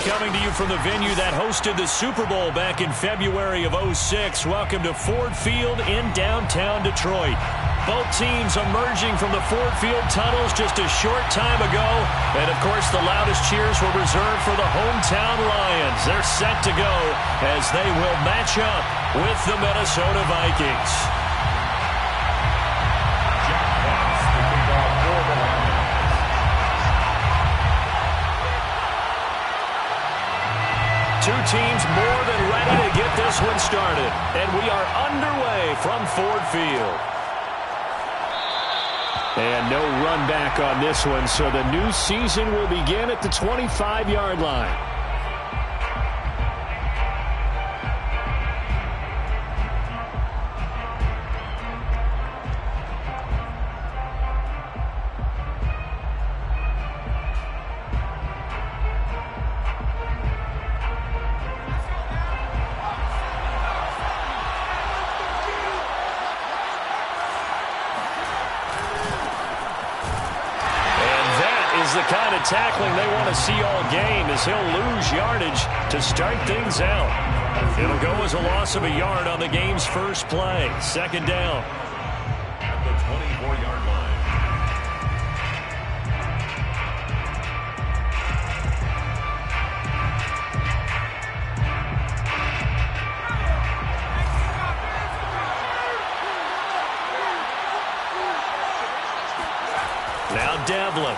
Coming to you from the venue that hosted the Super Bowl back in February of '06. Welcome to Ford Field in downtown Detroit. Both teams emerging from the Ford Field tunnels just a short time ago. And, of course, the loudest cheers were reserved for the hometown Lions. They're set to go as they will match up with the Minnesota Vikings. Two teams more than ready to get this one started. And we are underway from Ford Field. And no run back on this one, so the new season will begin at the 25-yard line. The kind of tackling they want to see all game as he'll lose yardage to start things out. It'll go as a loss of a yard on the game's first play. Second down. At the 24-yard line. Now Devlin.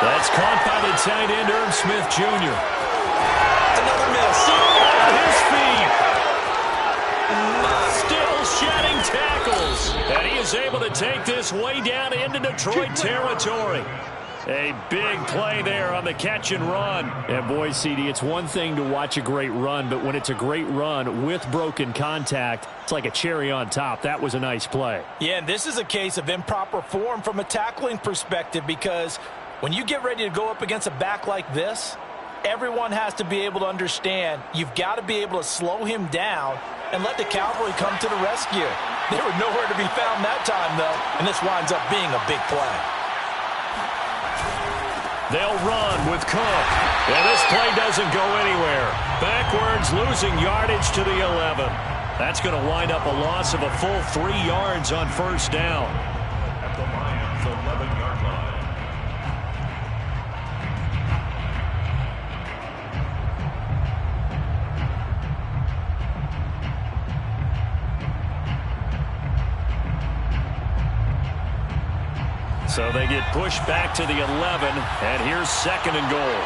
That's caught by the tight end, Irv Smith, Jr. Another miss. On his feet. Still shedding tackles. And he is able to take this way down into Detroit territory. A big play there on the catch and run. And boy, CD, it's one thing to watch a great run, but when it's a great run with broken contact, it's like a cherry on top. That was a nice play. Yeah, and this is a case of improper form from a tackling perspective, because when you get ready to go up against a back like this, everyone has to be able to understand you've got to be able to slow him down and let the cavalry come to the rescue. They were nowhere to be found that time, though, and this winds up being a big play. They'll run with Cook. And this play doesn't go anywhere. Backwards, losing yardage to the 11. That's going to wind up a loss of a full 3 yards on first down. At the Lions' 11-yard line. So they get pushed back to the 11, and here's second and goal.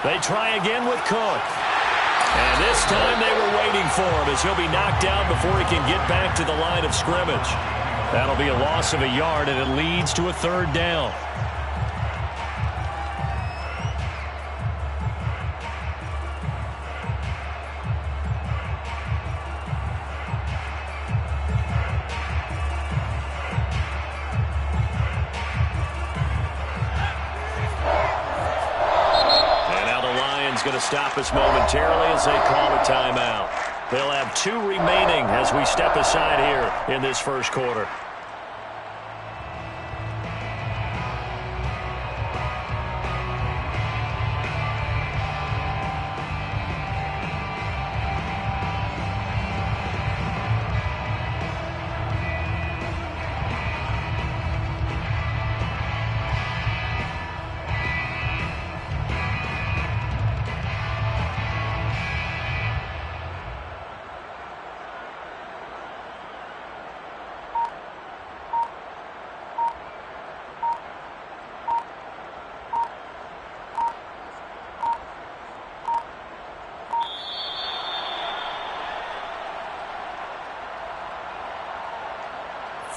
They try again with Cook. And this time they were waiting for him as he'll be knocked down before he can get back to the line of scrimmage. That'll be a loss of a yard, and it leads to a third down. Going to stop us momentarily as they call a timeout. They'll have 2 remaining as we step aside here in this first quarter.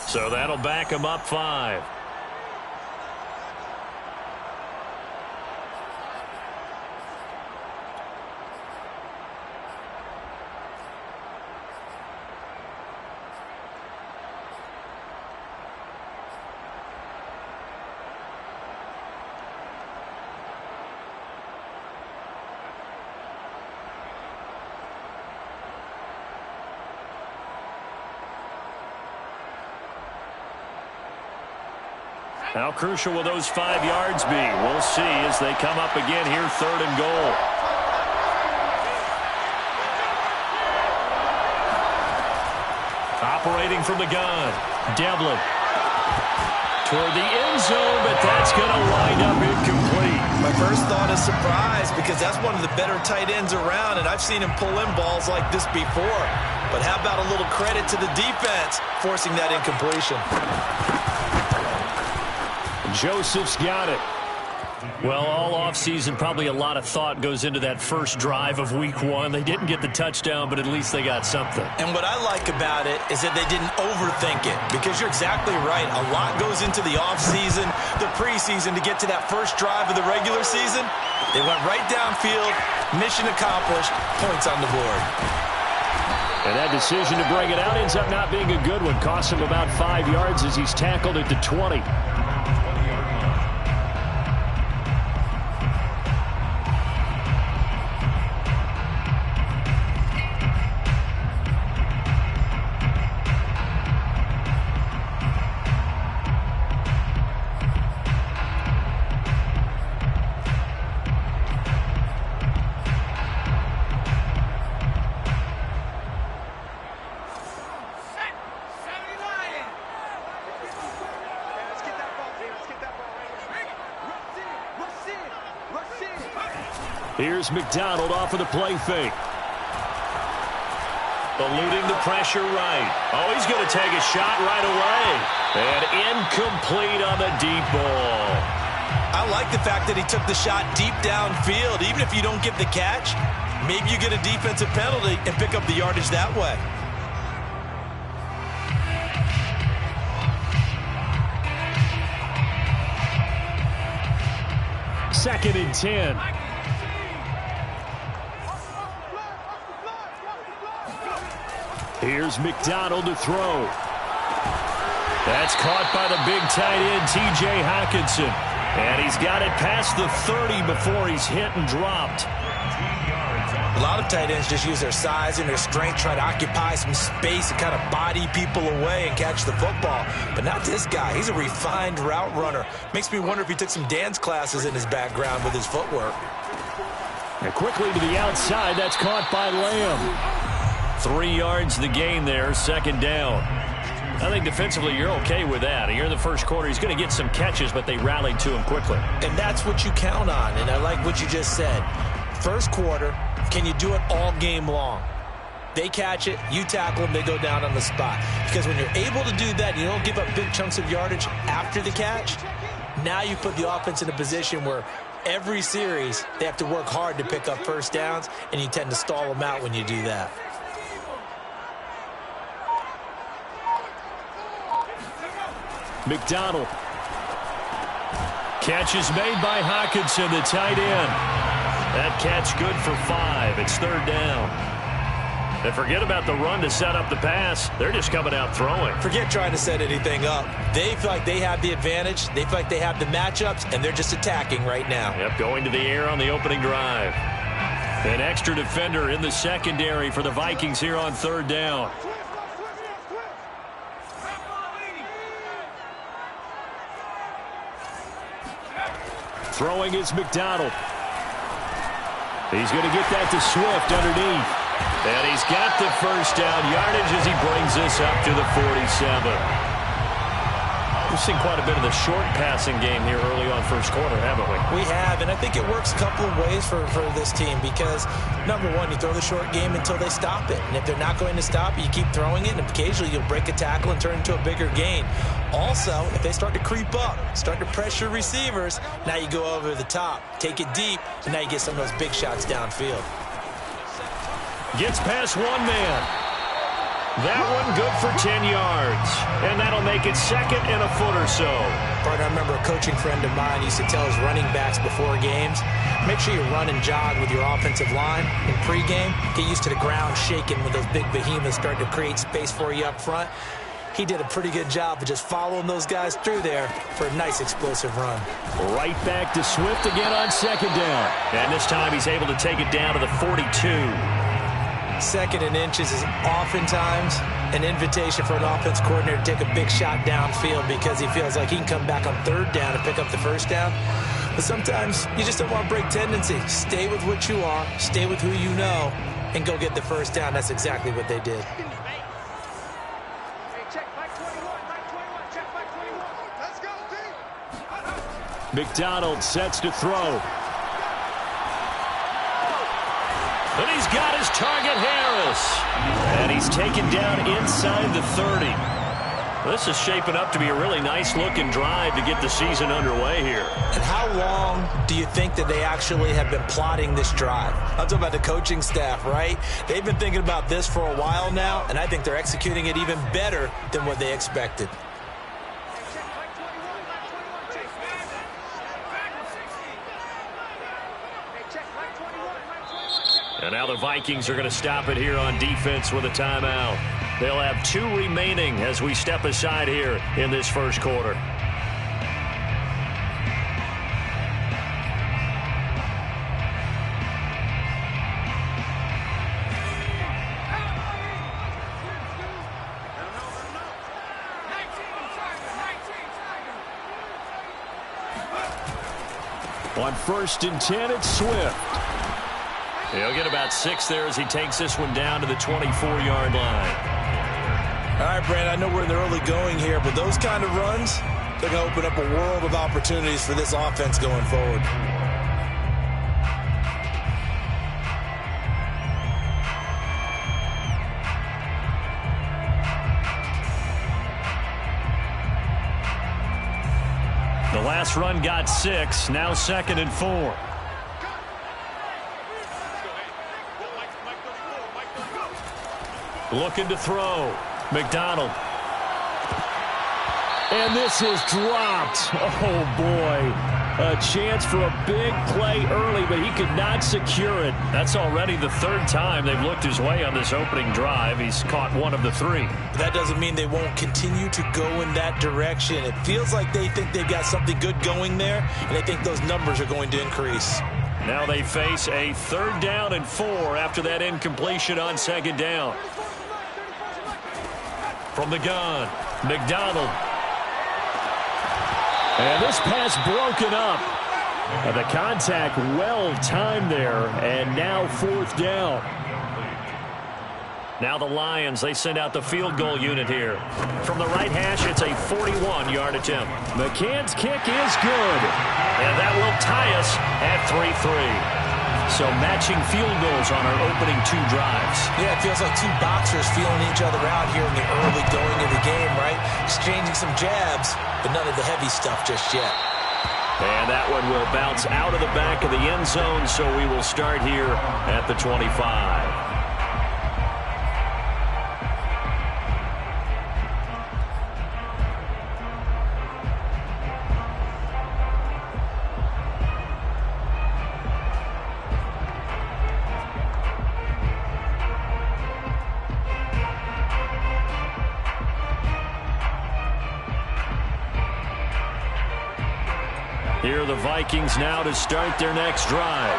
So that'll back him up 5. How crucial will those 5 yards be? We'll see as they come up again here, 3rd and goal. Operating from the gun, Devlin. Toward the end zone, but that's going to wind up incomplete. My first thought is surprise because that's one of the better tight ends around, and I've seen him pull in balls like this before. But how about a little credit to the defense forcing that incompletion? Joseph's got it. Well, all offseason, probably a lot of thought goes into that first drive of week 1. They didn't get the touchdown, but at least they got something. And what I like about it is that they didn't overthink it, because you're exactly right. A lot goes into the offseason, the preseason, to get to that first drive of the regular season. They went right downfield, mission accomplished, points on the board. And that decision to bring it out ends up not being a good one. Costs him about 5 yards as he's tackled at the 20. Here's McDonald off of the play fake. Eluding the pressure right. Oh, he's going to take a shot right away. And incomplete on the deep ball. I like the fact that he took the shot deep downfield. Even if you don't get the catch, maybe you get a defensive penalty and pick up the yardage that way. Second and 10. Here's McDonald to throw. That's caught by the big tight end, T.J. Hockenson. And he's got it past the 30 before he's hit and dropped. A lot of tight ends just use their size and their strength, try to occupy some space and kind of body people away and catch the football. But not this guy. He's a refined route runner. Makes me wonder if he took some dance classes in his background with his footwork. And quickly to the outside, that's caught by Lamb. 3 yards the gain there, 2nd down. I think defensively you're okay with that. Here in the first quarter, he's going to get some catches, but they rallied to him quickly. And that's what you count on, and I like what you just said. First quarter, can you do it all game long? They catch it, you tackle them, they go down on the spot. Because when you're able to do that, you don't give up big chunks of yardage after the catch, now you put the offense in a position where every series they have to work hard to pick up first downs, and you tend to stall them out when you do that. McDonald. Catch is made by Hockenson, the tight end. That catch good for 5. It's 3rd down. And forget about the run to set up the pass. They're just coming out throwing. Forget trying to set anything up. They feel like they have the advantage. They feel like they have the matchups, and they're just attacking right now. Yep, going to the air on the opening drive. An extra defender in the secondary for the Vikings here on 3rd down. Throwing is McDonald. He's going to get that to Swift underneath. And he's got the first down yardage as he brings this up to the 47. We've seen quite a bit of the short passing game here early on first quarter, haven't we? We have, and I think it works a couple of ways for this team because, number one, you throw the short game until they stop it. And if they're not going to stop it, you keep throwing it, and occasionally you'll break a tackle and turn it into a bigger gain. Also, if they start to creep up, start to pressure receivers, now you go over the top, take it deep, and now you get some of those big shots downfield. Gets past one man. That one good for 10 yards. And that'll make it 2nd and a foot or so. Partner, I remember a coaching friend of mine used to tell his running backs before games, make sure you run and jog with your offensive line in pregame. Get used to the ground shaking when those big behemoths start to create space for you up front. He did a pretty good job of just following those guys through there for a nice explosive run. Right back to Swift again on 2nd down. And this time he's able to take it down to the 42. Second and inches is oftentimes an invitation for an offense coordinator to take a big shot downfield because he feels like he can come back on third down and pick up the first down. But sometimes you just don't want to break tendency. Stay with what you are, stay with who you know, and go get the first down. That's exactly what they did. McDonald sets to throw. And he's got his target, Harris. And he's taken down inside the 30. This is shaping up to be a really nice-looking drive to get the season underway here. And how long do you think that they actually have been plotting this drive? I'm talking about the coaching staff, right? They've been thinking about this for a while now, and I think they're executing it even better than what they expected. And now the Vikings are going to stop it here on defense with a timeout. They'll have 2 remaining as we step aside here in this first quarter. On 1st and 10, it's Swift. He'll get about 6 there as he takes this one down to the 24-yard line. All right, Brad, I know we're in the early going here, but those kind of runs, they're going to open up a world of opportunities for this offense going forward. The last run got 6, now 2nd and 4. Looking to throw. McDonald. And this is dropped. Oh, boy. A chance for a big play early, but he could not secure it. That's already the 3rd time they've looked his way on this opening drive. He's caught 1 of the 3. That doesn't mean they won't continue to go in that direction. It feels like they think they've got something good going there, and they think those numbers are going to increase. Now they face a 3rd down and 4 after that incompletion on 2nd down. From the gun, McDonald. And this pass broken up. The contact well timed there, and now 4th down. Now the Lions, they send out the field goal unit here. From the right hash, it's a 41-yard attempt. McCann's kick is good. And that will tie us at 3-3. So matching field goals on our opening 2 drives. Yeah, it feels like 2 boxers feeling each other out here in the early going of the game, right? Exchanging some jabs, but none of the heavy stuff just yet. And that one will bounce out of the back of the end zone, so we will start here at the 25. Here are the Vikings now to start their next drive.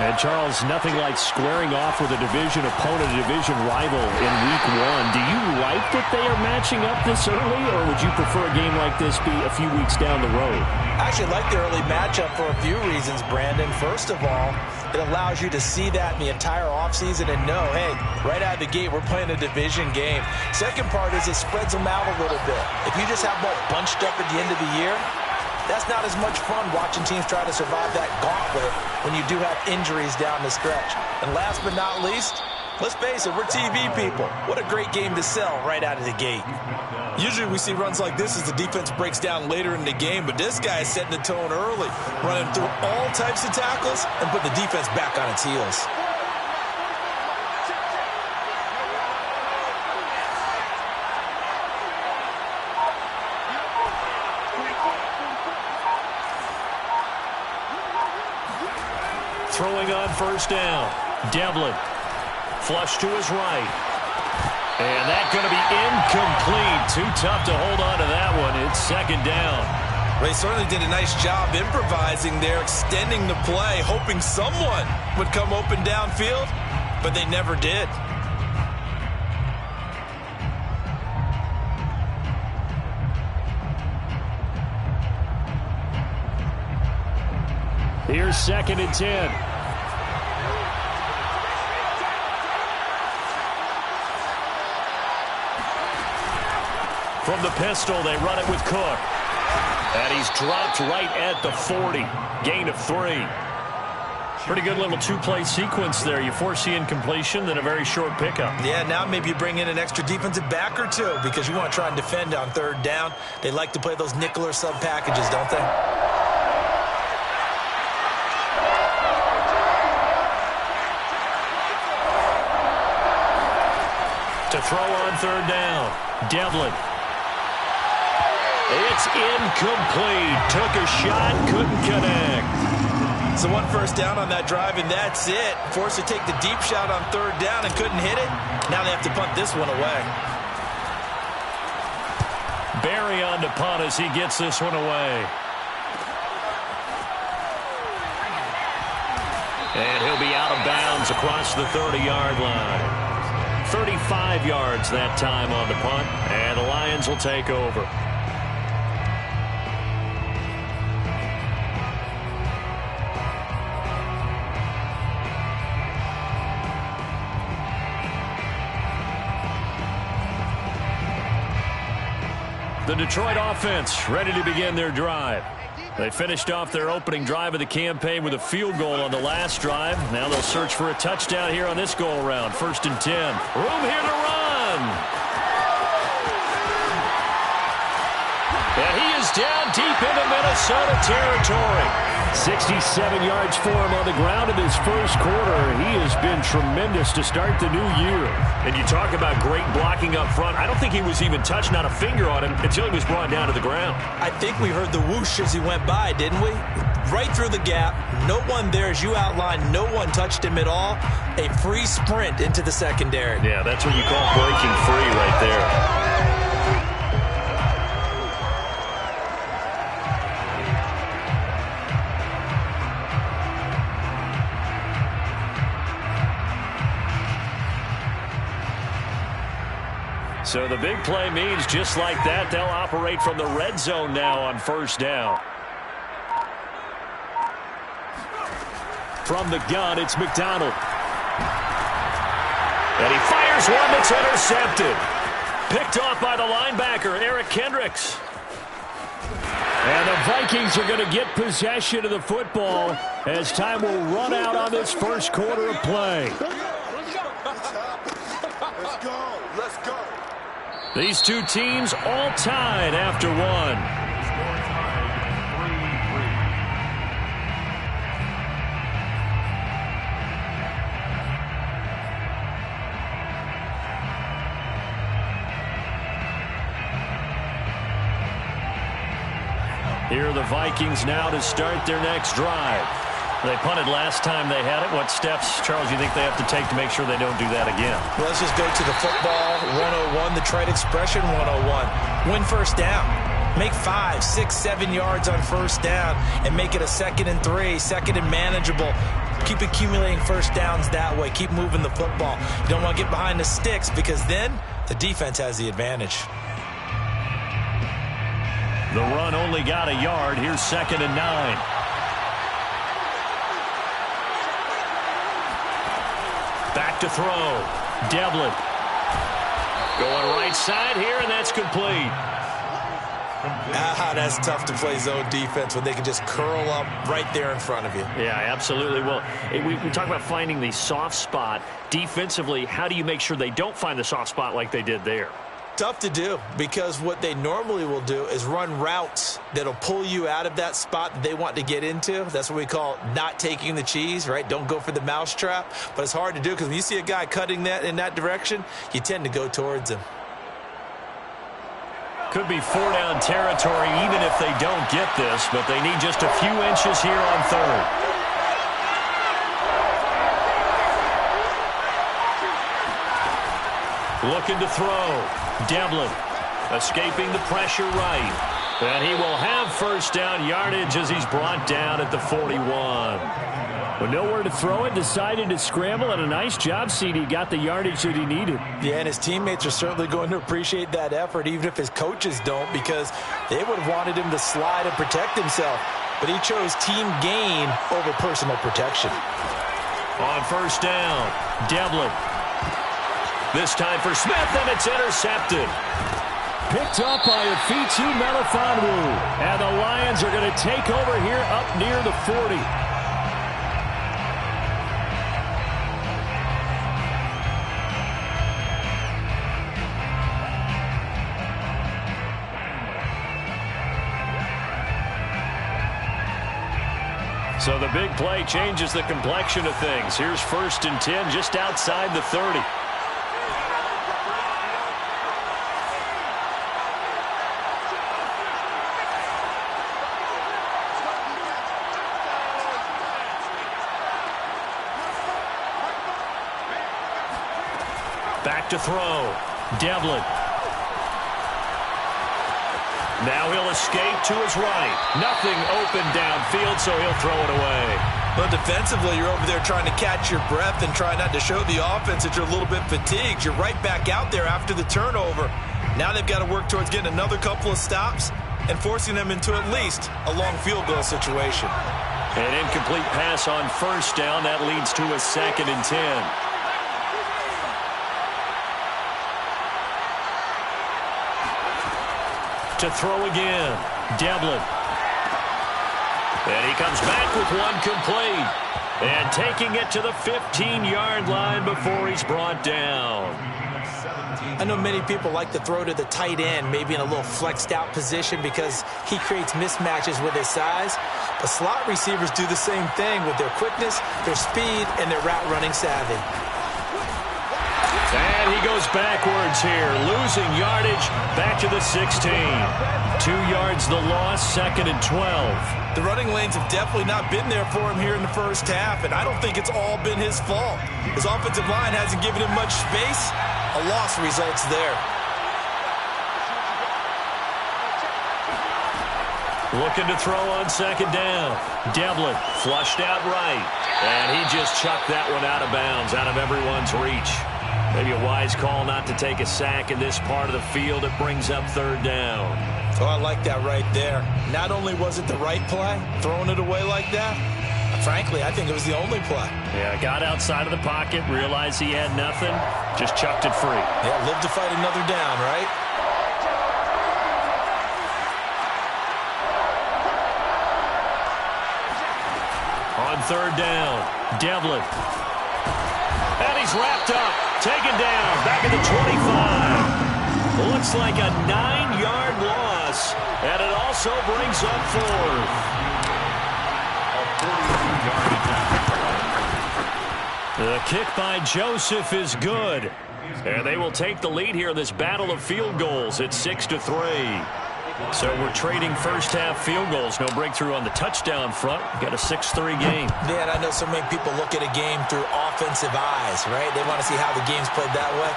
And, Charles, nothing like squaring off with a division opponent, a division rival in Week 1. Do you like that they are matching up this early, or would you prefer a game like this be a few weeks down the road? I actually like the early matchup for a few reasons, Brandon. First of all, it allows you to see that in the entire offseason and know, hey, right out of the gate, we're playing a division game. Second part is it spreads them out a little bit. If you just have them all bunched up at the end of the year, that's not as much fun watching teams try to survive that gauntlet when you do have injuries down the stretch. And last but not least, let's face it, we're TV people. What a great game to sell right out of the gate. Usually we see runs like this as the defense breaks down later in the game, but this guy is setting the tone early, running through all types of tackles and put the defense back on its heels. Throwing on 1st down. Devlin. Flush to his right. And that's going to be incomplete. Too tough to hold on to that one. It's 2nd down. They certainly did a nice job improvising there, extending the play, hoping someone would come open downfield, but they never did. Here's 2nd and 10. From the pistol, they run it with Cook. And he's dropped right at the 40. Gain of 3. Pretty good little two-play sequence there. You force the incompletion, then a very short pickup. Yeah, now maybe you bring in an extra defensive back or two because you want to try and defend on 3rd down. They like to play those nickel or sub packages, don't they? To throw on 3rd down, Devlin. It's incomplete. Took a shot, couldn't connect. So 1 first down on that drive, and that's it. Forced to take the deep shot on 3rd down and couldn't hit it. Now they have to punt this one away. Barry on to punt as he gets this one away. And he'll be out of bounds across the 30-yard line. 35 yards that time on the punt, and the Lions will take over. The Detroit offense ready to begin their drive. They finished off their opening drive of the campaign with a field goal on the last drive. Now they'll search for a touchdown here on this go-around. 1st and 10. Room here to run. And he is down deep into Minnesota territory. 67 yards for him on the ground in his first quarter. He has been tremendous to start the new year. And you talk about great blocking up front. I don't think he was even touched, not a finger on him, until he was brought down to the ground. I think we heard the whoosh as he went by, didn't we? Right through the gap. No one there, as you outlined. No one touched him at all. A free sprint into the secondary. Yeah, that's what you call breaking free right there. So the big play means just like that, they'll operate from the red zone now on 1st down. From the gun, it's McDonald. And he fires one that's intercepted. Picked off by the linebacker, Eric Kendricks. And the Vikings are going to get possession of the football as time will run out on this first quarter of play. Let's go. Let's go. These two teams all tied after one. Here are the Vikings now to start their next drive. They punted last time they had it. What steps, Charles, you think they have to take to make sure they don't do that again? Well, let's just go to the football 101, the trade expression 101. Win 1st down. Make 5, 6, 7 yards on 1st down and make it a 2nd and 3, 2nd and manageable. Keep accumulating 1st downs that way. Keep moving the football. You don't want to get behind the sticks because then the defense has the advantage. The run only got a yard. Here's 2nd and 9. Back to throw. Devlin. Going right side here, and that's complete. That's tough to play zone defense when they can just curl up right there in front of you. Yeah, absolutely. Well, we talk about finding the soft spot. Defensively, how do you make sure they don't find the soft spot like they did there? Tough to do because what they normally will do is run routes that'll pull you out of that spot that they want to get into. That's what we call not taking the cheese, right? Don't go for the mousetrap. But it's hard to do because when you see a guy cutting that in that direction, you tend to go towards him. Could be 4-down territory even if they don't get this, but they need just a few inches here on 3rd. Looking to throw. Devlin escaping the pressure right. And he will have 1st down yardage as he's brought down at the 41. With nowhere to throw it, decided to scramble, and a nice job, CD. Got the yardage that he needed. Yeah, and his teammates are certainly going to appreciate that effort, even if his coaches don't, because they would have wanted him to slide and protect himself. but he chose team gain over personal protection. On first down, Devlin. This time for Smith, and it's intercepted. Picked up by Afitu Melifonwu. And the Lions are going to take over here up near the 40. So the big play changes the complexion of things. Here's 1st and 10 just outside the 30. Back to throw. Devlin. Now he'll escape to his right. Nothing open downfield, so he'll throw it away. Well, defensively, you're over there trying to catch your breath and try not to show the offense that you're a little bit fatigued. You're right back out there after the turnover. Now they've got to work towards getting another couple of stops and forcing them into at least a long field goal situation. An incomplete pass on first down. That leads to a 2nd and 10. To throw again, Devlin. And he comes back with one complete. And taking it to the 15-yard line before he's brought down. I know many people like to throw to the tight end, maybe in a little flexed out position because he creates mismatches with his size. But slot receivers do the same thing with their quickness, their speed, and their route running savvy. And he goes backwards here, losing yardage back to the 16. 2 yards the loss, 2nd and 12. The running lanes have definitely not been there for him here in the first half, and I don't think it's all been his fault. His offensive line hasn't given him much space. A loss results there. Looking to throw on 2nd down. Devlin flushed out right. And he just chucked that one out of bounds, out of everyone's reach. Maybe a wise call not to take a sack in this part of the field. It brings up 3rd down. Oh, I like that right there. Not only was it the right play, throwing it away like that, frankly, I think it was the only play. Yeah, got outside of the pocket, realized he had nothing, just chucked it free. Yeah, live to fight another down, right? On 3rd down, Devlin. And he's wrapped up, taken down, back at the 25. Looks like a 9-yard loss, and it also brings up 4th. The kick by Joseph is good. And they will take the lead here in this battle of field goals at 6-3. So we're trading first-half field goals. No breakthrough on the touchdown front. Got a 6-3 game. Yeah, and I know so many people look at a game through offensive eyes, right? They want to see how the game's played that way.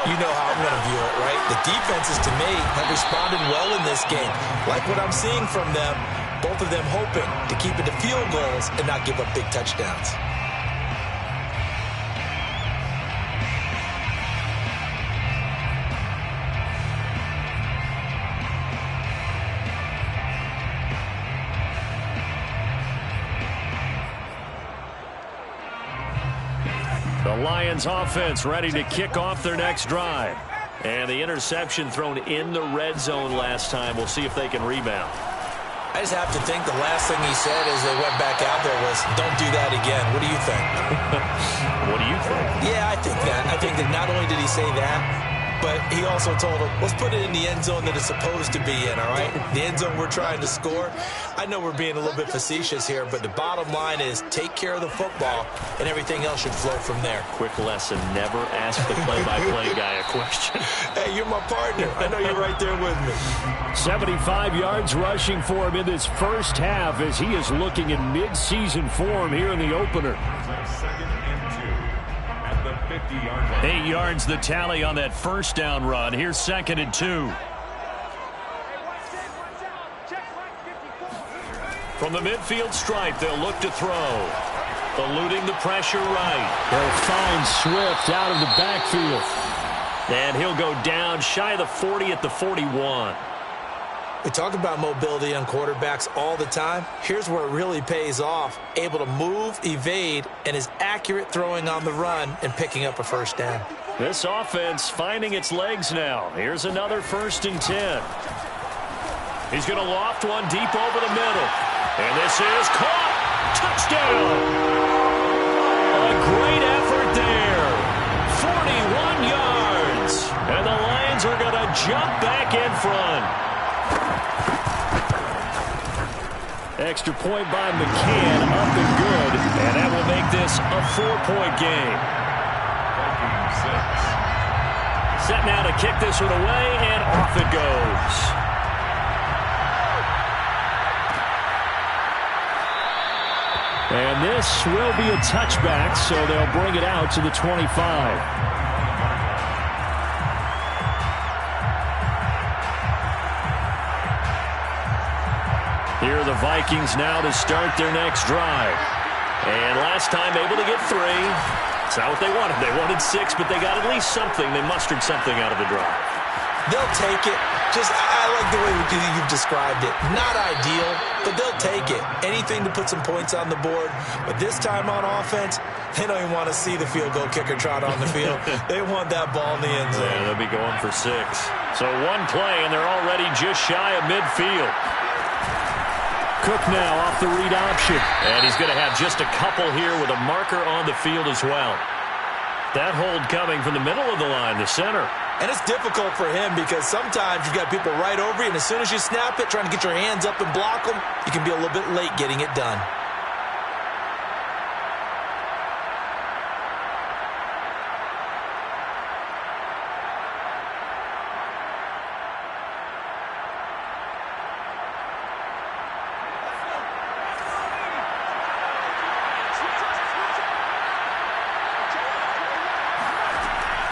You know how I'm going to view it, right? The defenses, to me, have responded well in this game. Like what I'm seeing from them, both of them hoping to keep it to field goals and not give up big touchdowns. The Lions offense ready to kick off their next drive. And the interception thrown in the red zone last time. We'll see if they can rebound. I just have to think the last thing he said as they went back out there was, don't do that again. What do you think? What do you think? Yeah, I think that. I think that not only did he say that, but he also told him, let's put it in the end zone that it's supposed to be in, all right? The end zone we're trying to score. I know we're being a little bit facetious here, but the bottom line is take care of the football, and everything else should flow from there. Quick lesson, never ask the play-by-play guy a question. Hey, you're my partner. I know you're right there with me. 75 yards rushing for him in this first half as he is looking in mid-season form here in the opener. 8 yards the tally on that first down run. Here's 2nd and 2. From the midfield stripe, they'll look to throw. Eluding the pressure right. They'll find Swift out of the backfield. And he'll go down shy of the 40 at the 41. We talk about mobility on quarterbacks all the time. Here's where it really pays off. Able to move, evade, and is accurate throwing on the run and picking up a first down. This offense finding its legs now. Here's another 1st and 10. He's going to loft one deep over the middle. And this is caught. Touchdown. A great effort there. 41 yards. And the Lions are going to jump back in front. Extra point by McCann, up and good. And that will make this a 4-point game. Set now to kick this one away, and off it goes. And this will be a touchback, so they'll bring it out to the 25. Here are the Vikings now to start their next drive. And last time able to get 3. It's not what they wanted. They wanted 6, but they got at least something. They mustered something out of the drive. They'll take it. I like the way you've described it. Not ideal, but they'll take it. Anything to put some points on the board. But this time on offense, they don't even want to see the field goal kicker trot on the field. They want that ball in the end zone. Yeah, they'll be going for 6. So one play, and they're already just shy of midfield. Cook now off the read option. And he's going to have just a couple here with a marker on the field as well. That hold coming from the middle of the line, the center. And it's difficult for him because sometimes you've got people right over you, and as soon as you snap it, trying to get your hands up and block them, you can be a little bit late getting it done.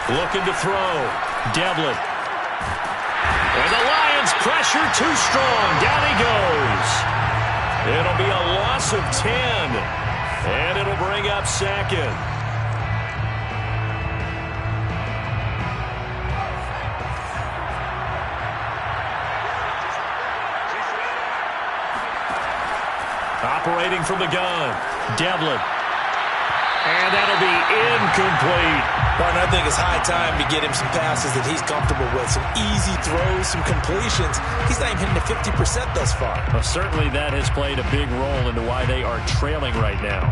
Looking to throw. Devlin. And the Lions pressure too strong. Down he goes. It'll be a loss of 10. And it'll bring up 2nd. Operating from the gun. Devlin. And that'll be incomplete. Martin, I think it's high time to get him some passes that he's comfortable with. Some easy throws, some completions. He's not even hitting to 50% thus far. Well, certainly that has played a big role into why they are trailing right now.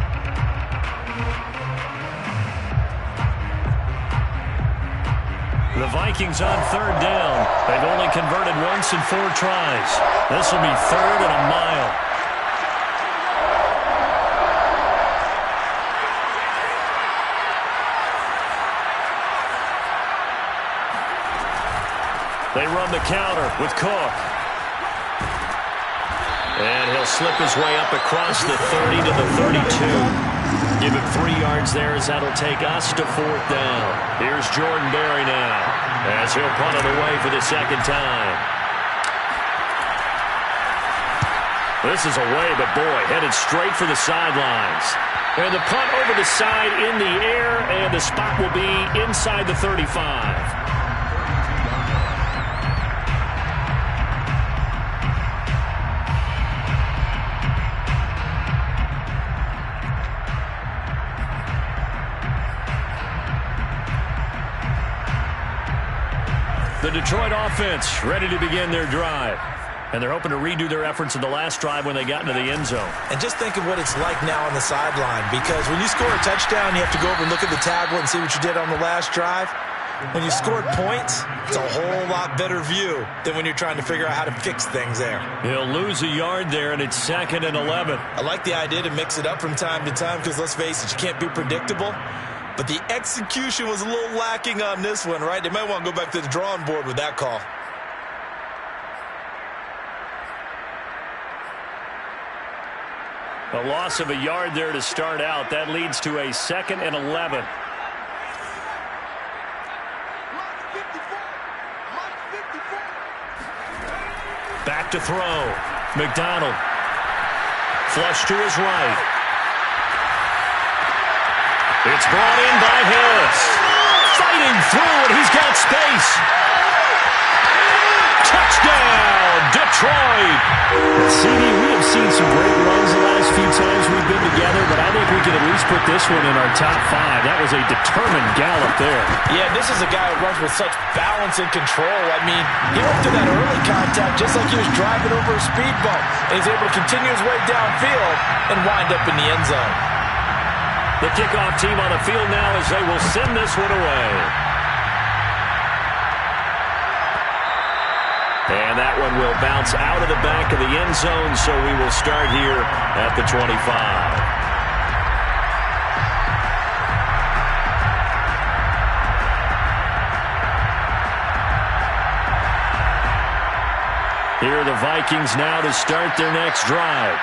The Vikings on 3rd down. They've only converted once in 4 tries. This will be 3rd and a mile. They run the counter with Cook. And he'll slip his way up across the 30 to the 32. Give him 3 yards there as that'll take us to 4th down. Here's Jordan Berry now as he'll punt it away for the 2nd time. This is away, but boy, headed straight for the sidelines. And the punt over the side in the air, and the spot will be inside the 35. The Detroit offense ready to begin their drive. And they're hoping to redo their efforts in the last drive when they got into the end zone. And just think of what it's like now on the sideline, because when you score a touchdown, you have to go over and look at the tablet and see what you did on the last drive. When you scored points, it's a whole lot better view than when you're trying to figure out how to fix things there. He'll lose a yard there, and it's 2nd and 11. I like the idea to mix it up from time to time because, let's face it, you can't be predictable. But the execution was a little lacking on this one, right? They might want to go back to the drawing board with that call. A loss of a yard there to start out. That leads to a 2nd and 11. Back to throw. McDonald. Flush to his right. It's brought in by Harris. Fighting through, and he's got space. Touchdown, Detroit. could at least put this one in our top 5. That was a determined gallop there. Yeah, this is a guy who runs with such balance and control. I mean, he went through that early contact just like he was driving over a speed bump. And he's able to continue his way downfield and wind up in the end zone. The kickoff team on the field now as they will send this one away. And that one will bounce out of the back of the end zone, so we will start here at the 25. Here are the Vikings now to start their next drive.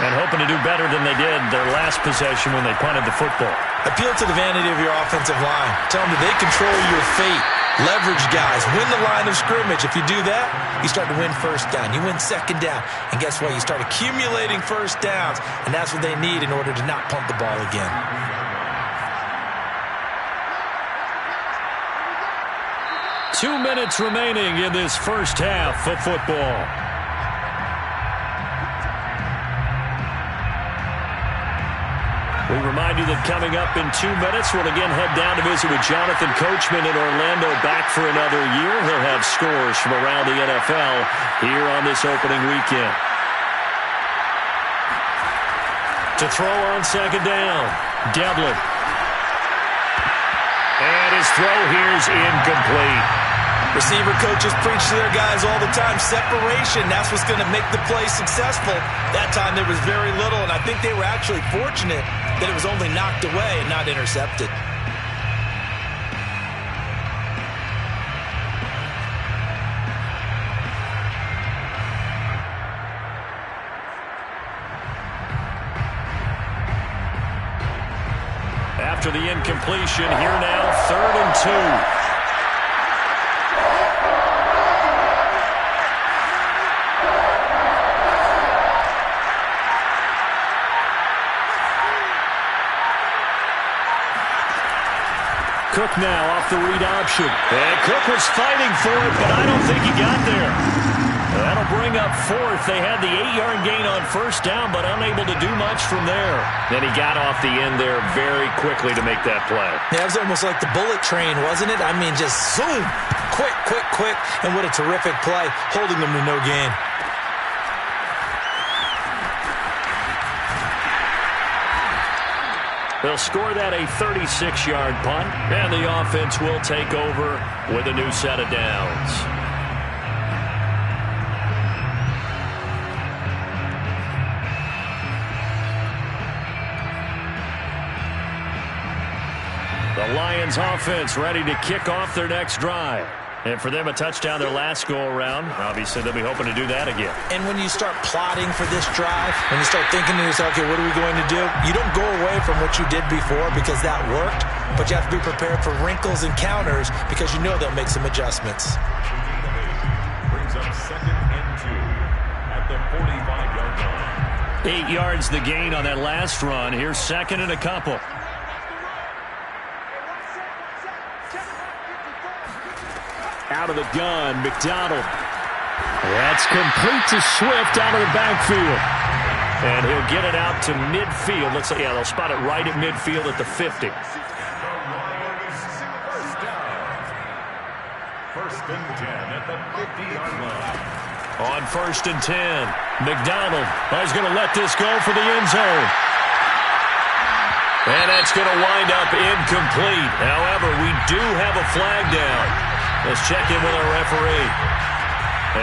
And hoping to do better than they did their last possession when they punted the football. Appeal to the vanity of your offensive line. Tell them that they control your fate. Leverage guys. Win the line of scrimmage. If you do that, you start to win first down. You win second down. And guess what? You start accumulating first downs. And that's what they need in order to not punt the ball again. Two minutes remaining in this first half of football. We remind you that coming up in 2 minutes, we'll again head down to visit with Jonathan Coachman in Orlando, back for another year. He'll have scores from around the NFL here on this opening weekend. To throw on second down, Devlin. And his throw here is incomplete. Receiver coaches preach to their guys all the time. Separation, that's what's going to make the play successful. That time there was very little, and I think they were actually fortunate that it was only knocked away and not intercepted. After the incompletion, here now, 3rd and 2. Cook now off the read option. And Cook was fighting for it, but I don't think he got there. That'll bring up 4th. They had the 8-yard gain on first down, but unable to do much from there. Then he got off the end there very quickly to make that play. Yeah, it was almost like the bullet train, wasn't it? I mean, just zoom. Quick, quick, quick. And what a terrific play, holding them to no gain. They'll score that a 36-yard punt, and the offense will take over with a new set of downs. The Lions offense ready to kick off their next drive. And for them, a touchdown their last go-around. Obviously, they'll be hoping to do that again. And when you start plotting for this drive, when you start thinking to yourself, okay, what are we going to do? You don't go away from what you did before because that worked, but you have to be prepared for wrinkles and counters because you know they'll make some adjustments. Brings up 2nd and 2 at the 45-yard line. 8 yards the gain on that last run. Here's 2nd and a couple. Out of the gun, McDonald. That's complete to Swift out of the backfield. And he'll get it out to midfield. Let's say, yeah, they'll spot it right at midfield at the 50. First and 10 at the 50-yard line. On 1st and 10, McDonald is going to let this go for the end zone. And that's going to wind up incomplete. However, we do have a flag down. Let's check in with our referee.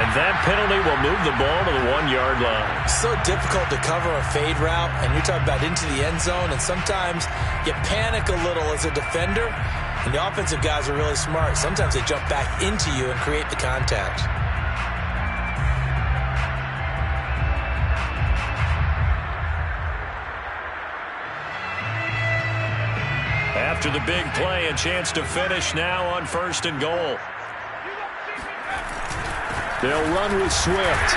And that penalty will move the ball to the 1-yard line. So difficult to cover a fade route, and you're talking about into the end zone, and sometimes you panic a little as a defender, and the offensive guys are really smart. Sometimes they jump back into you and create the contact. After the big play, a chance to finish now on 1st and goal. They'll run with Swift.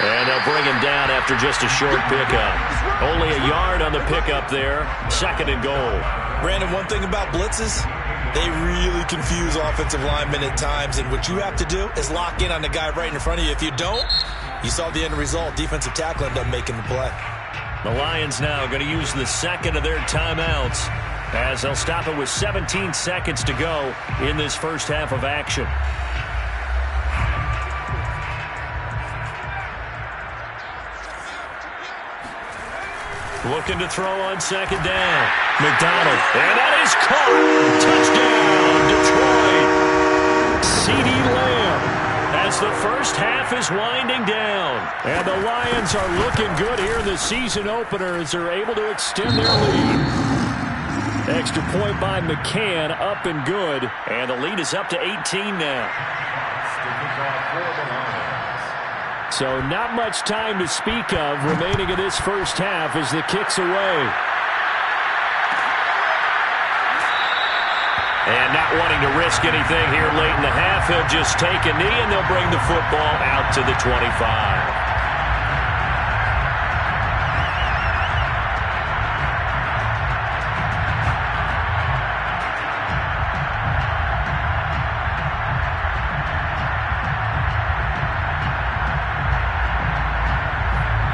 And they'll bring him down after just a short pickup. Only a yard on the pickup there. 2nd and goal. Brandon, one thing about blitzes, they really confuse offensive linemen at times. And what you have to do is lock in on the guy right in front of you. If you don't, you saw the end result. Defensive tackle ended up making the play. The Lions now going to use the second of their timeouts as they'll stop it with 17 seconds to go in this first half of action. Looking to throw on second down. McDonald. And that is caught. Touchdown, Detroit. CeeDee Lamb as the first half is winding down. And the Lions are looking good here in the season opener as they're able to extend their lead. Extra point by McCann, up and good. And the lead is up to 18 now. So not much time to speak of remaining in this first half as the kick's away. And not wanting to risk anything here late in the half, he'll just take a knee and they'll bring the football out to the 25.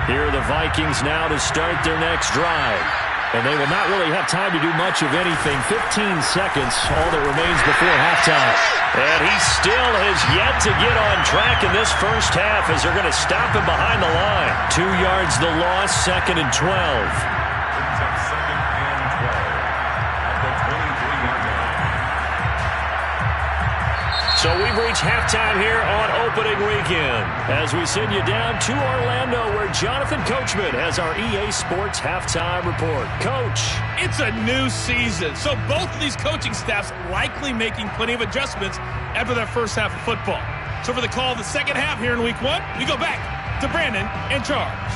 Here are the Vikings now to start their next drive. And they will not really have time to do much of anything. 15 seconds, all that remains before halftime. And he still has yet to get on track in this first half as they're going to stop him behind the line. 2 yards the loss, 2nd and 12. So we've reached halftime here on opening weekend as we send you down to Orlando where Jonathan Coachman has our EA Sports halftime report. Coach. It's a new season, so both of these coaching staffs likely making plenty of adjustments after that first half of football. So for the call of the second half here in week 1, we go back to Brandon and Charles.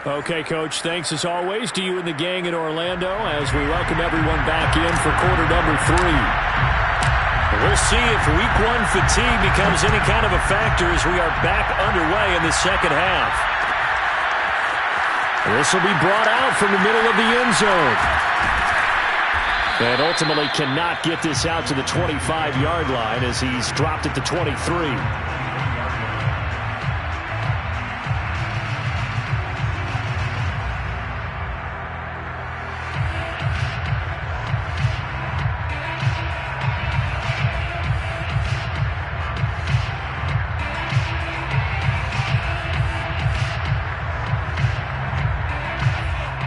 Okay, Coach, thanks as always to you and the gang in Orlando as we welcome everyone back in for quarter number 3. We'll see if week 1 fatigue becomes any kind of a factor as we are back underway in the second half. This will be brought out from the middle of the end zone. And ultimately cannot get this out to the 25-yard line as he's dropped at the 23.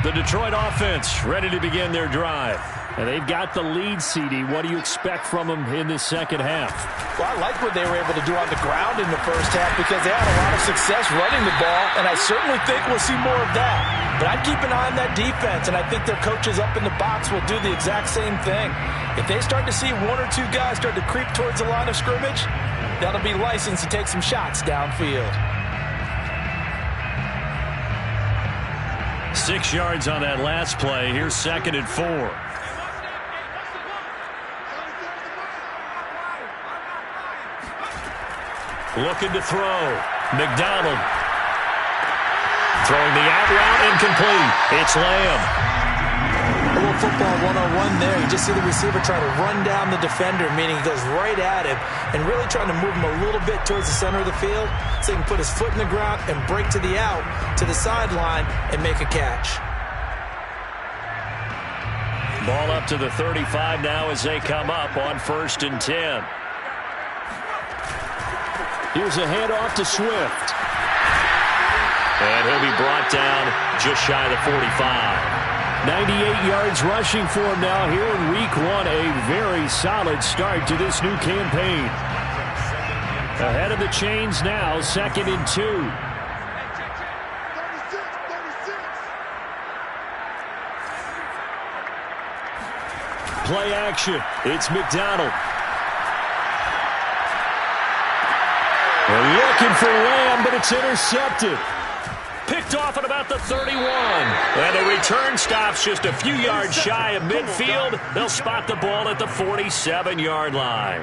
The Detroit offense ready to begin their drive. And they've got the lead, CeeDee. What do you expect from them in this second half? Well, I like what they were able to do on the ground in the first half because they had a lot of success running the ball, and I certainly think we'll see more of that. But I'd keep an eye on that defense, and I think their coaches up in the box will do the exact same thing. If they start to see 1 or 2 guys start to creep towards the line of scrimmage, that'll be licensed to take some shots downfield. 6 yards on that last play. Here's 2nd and 4. Looking to throw. McDonald. Throwing the out route, incomplete. It's Lamb. A little football 101 there. You just see the receiver try to run down the defender, meaning he goes right at him and really trying to move him a little bit towards the center of the field so he can put his foot in the ground and break to the out, to the sideline, and make a catch. Ball up to the 35 now as they come up on 1st and 10. Here's a handoff to Swift. And he'll be brought down just shy of the 45. 98 yards rushing for him now here in week 1. A very solid start to this new campaign. Ahead of the chains now, 2nd and 2. Play action. It's McDonald. We're looking for Lamb, but it's intercepted. Picked off at about the 31. And the return stops just a few yards shy of midfield. They'll spot the ball at the 47-yard line.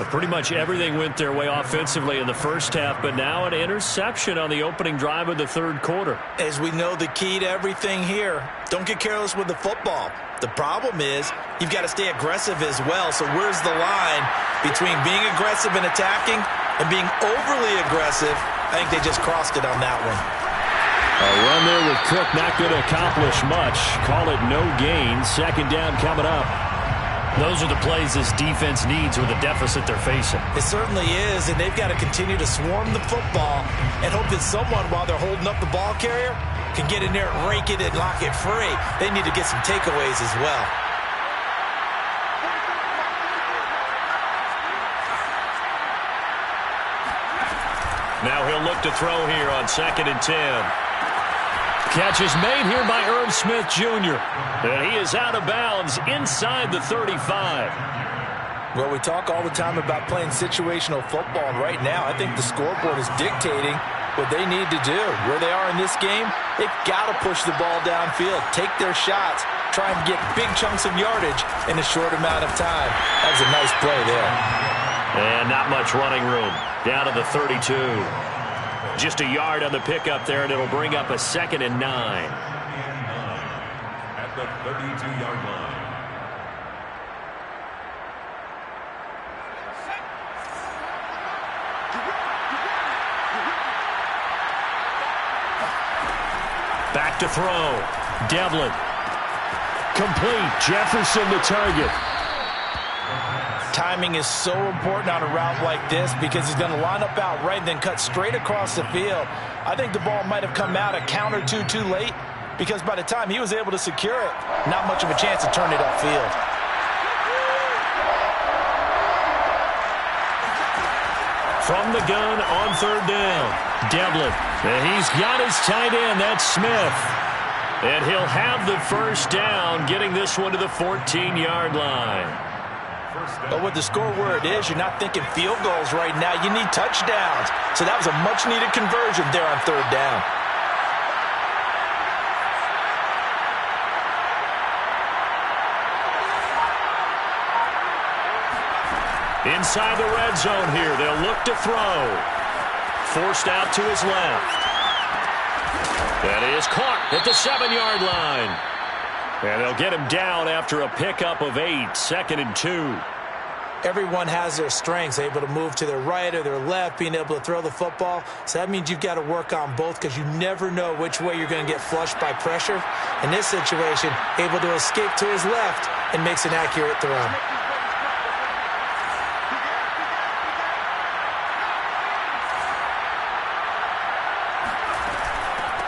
Pretty much everything went their way offensively in the first half, but now an interception on the opening drive of the third quarter. As we know, the key to everything here, don't get careless with the football. The problem is you've got to stay aggressive as well. So where's the line between being aggressive and attacking and being overly aggressive? I think they just crossed it on that one. A run there with Cook not going to accomplish much. Call it no gain. Second down coming up. Those are the plays this defense needs with the deficit they're facing. It certainly is, and they've got to continue to swarm the football and hope that someone, while they're holding up the ball carrier, can get in there and rake it and lock it free. They need to get some takeaways as well. Now he'll look to throw here on 2nd and 10. Catch is made here by Irv Smith Jr. And he is out of bounds inside the 35. Well, we talk all the time about playing situational football, and right now I think the scoreboard is dictating what they need to do. Where they are in this game, they've got to push the ball downfield, take their shots, try and get big chunks of yardage in a short amount of time. That was a nice play there. And not much running room. Down to the 32. Just a yard on the pickup there, and it'll bring up a 2nd and 9. At the 32-yard line. Back to throw. Devlin. Complete. Jefferson the target. Timing is so important on a route like this because he's going to line up out right and then cut straight across the field. I think the ball might have come out a count or two too late because by the time he was able to secure it, not much of a chance to turn it upfield. From the gun on 3rd down. Devlin. And he's got his tight end. That's Smith. And he'll have the first down, getting this one to the 14-yard line. But with the score where it is, you're not thinking field goals right now. You need touchdowns. So that was a much-needed conversion there on 3rd down. Inside the red zone here. They'll look to throw. Forced out to his left. That is caught at the 7-yard line. And they'll get him down after a pickup of 8, 2nd and 2. Everyone has their strengths, able to move to their right or their left, being able to throw the football. So that means you've got to work on both because you never know which way you're going to get flushed by pressure. In this situation, able to escape to his left and makes an accurate throw.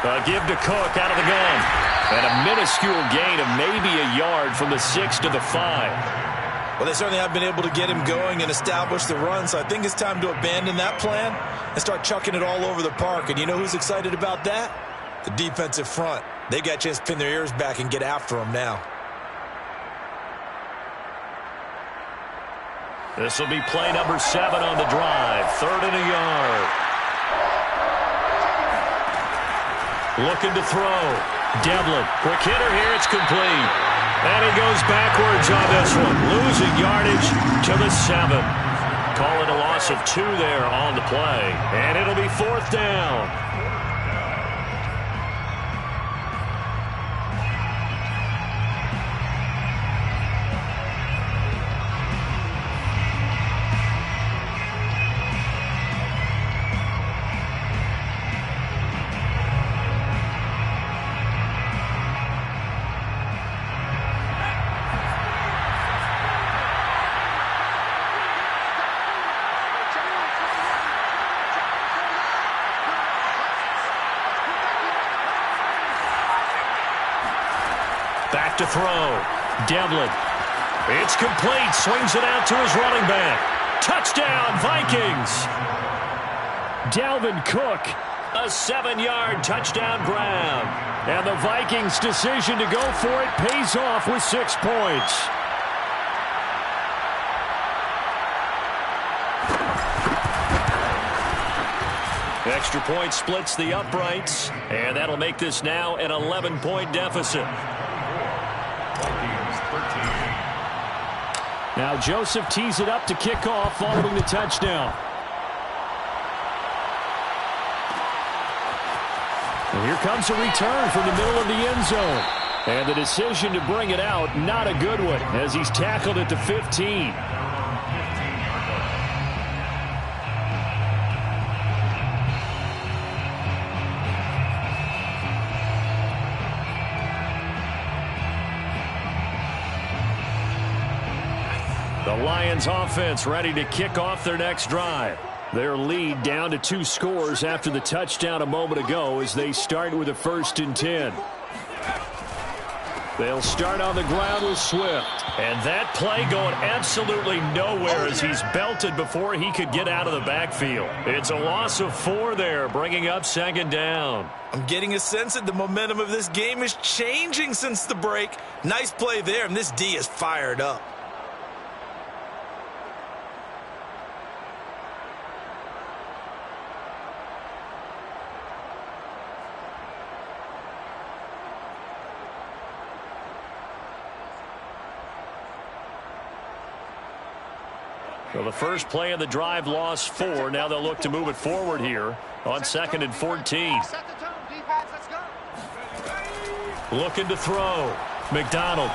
A give to Cook out of the gun. And a minuscule gain of maybe a yard from the 6 to the 5. Well, they certainly have been able to get him going and establish the run, so I think it's time to abandon that plan and start chucking it all over the park. And you know who's excited about that? The defensive front. They got a chance to pin their ears back and get after him now. This will be play number 7 on the drive. 3rd and a yard. Looking to throw. Devlin. Quick hitter here. It's complete. And he goes backwards on this one. Losing yardage to the 7. Call it a loss of 2 there on the play. And it'll be 4th down. Back to throw. Devlin. It's complete. Swings it out to his running back. Touchdown, Vikings. Dalvin Cook, a 7-yard touchdown grab. And the Vikings' decision to go for it pays off with 6 points. Extra point splits the uprights, and that'll make this now an 11-point deficit. Now Joseph tees it up to kick off following the touchdown. And here comes a return from the middle of the end zone. And the decision to bring it out, not a good one, as he's tackled at the 15. The Lions offense ready to kick off their next drive. Their lead down to 2 scores after the touchdown a moment ago as they start with a 1st and 10. They'll start on the ground with Swift. And that play going absolutely nowhere as he's belted before he could get out of the backfield. It's a loss of 4 there, bringing up 2nd down. I'm getting a sense that the momentum of this game is changing since the break. Nice play there, and this D is fired up. So the first play of the drive lost 4. Now they'll look to move it forward here on 2nd and 14. Looking to throw. McDonald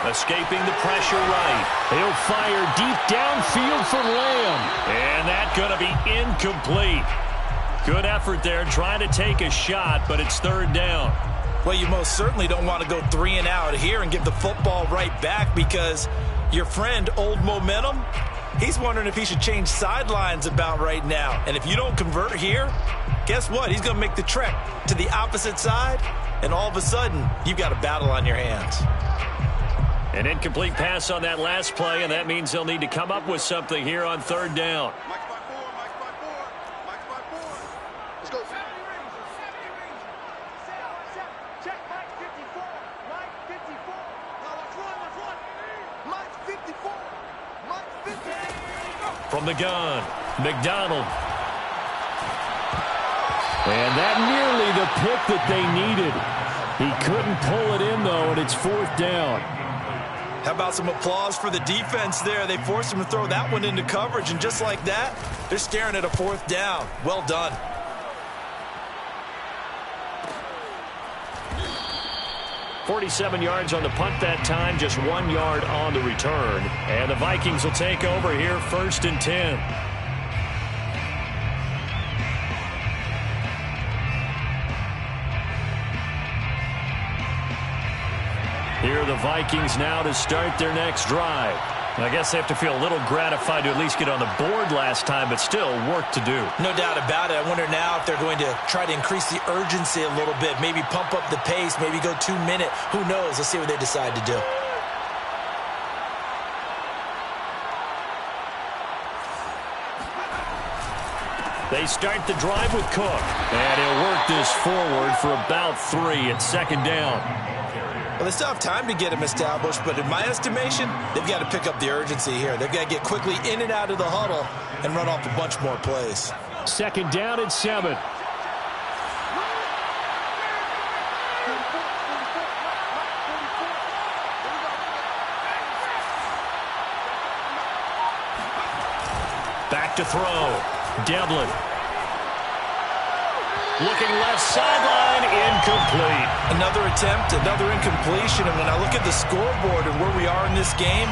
escaping the pressure right. He'll fire deep downfield for Lamb. And that's going to be incomplete. Good effort there trying to take a shot, but it's 3rd down. Well, you most certainly don't want to go 3 and out here and give the football right back because your friend, Old Momentum, he's wondering if he should change sidelines about right now. And if you don't convert here, guess what? He's going to make the trek to the opposite side, and all of a sudden, you've got a battle on your hands. An incomplete pass on that last play, and that means they'll need to come up with something here on 3rd down. Let's go. From the gun, McDonald. And that nearly the pick that they needed. He couldn't pull it in, though, and it's 4th down. How about some applause for the defense there? They forced him to throw that one into coverage, and just like that, they're staring at a 4th down. Well done. .47 yards on the punt that time, just 1 yard on the return. And the Vikings will take over here 1st and 10. Here are the Vikings now to start their next drive. I guess they have to feel a little gratified to at least get on the board last time, but still work to do. No doubt about it. I wonder now if they're going to try to increase the urgency a little bit, maybe pump up the pace, maybe go 2-minute. Who knows? Let's see what they decide to do. They start the drive with Cook, and he'll work this forward for about 3 at 2nd down. Well, they still have time to get him established, but in my estimation, they've got to pick up the urgency here. They've got to get quickly in and out of the huddle and run off a bunch more plays. 2nd down and 7. Back to throw. Devlin. Looking left sideline, incomplete. Another attempt, another incompletion, and when I look at the scoreboard and where we are in this game,